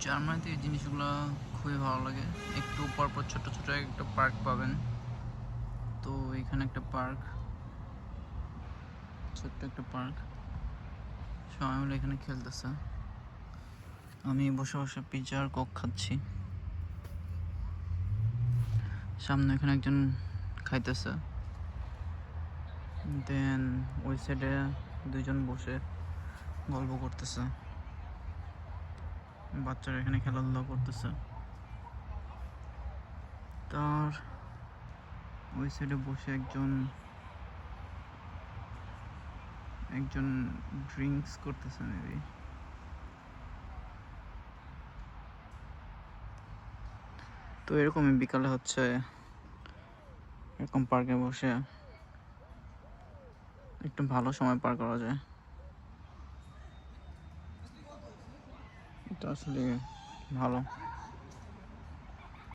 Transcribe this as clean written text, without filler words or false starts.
জার্মানিতে এই জিনিসগুলো খুবই ভালো লাগে। একটু পরপর ছোট ছোট একটা পার্ক পাবেন। তো এখানে একটা পার্ক, ছোট্ট একটা পার্ক, সবাই মিলে এখানে খেলতেছে। আমি বসে বসে পিৎজা আর কোক খাচ্ছি। সামনে এখানে একজন খাইতেছে, দেন ওই সাইডে দুইজন বসে গল্প করতেছে। বাচ্চারা এখানে খেলাধুলা করতেছে। তার ওই সাইডে বসে একজন ড্রিঙ্কস করতেছে মেবি। তো এরকমই বিকালে হচ্ছে এরকম পার্কে বসে একটু ভালো সময় পার করা যায়। এটা আসলে ভালো।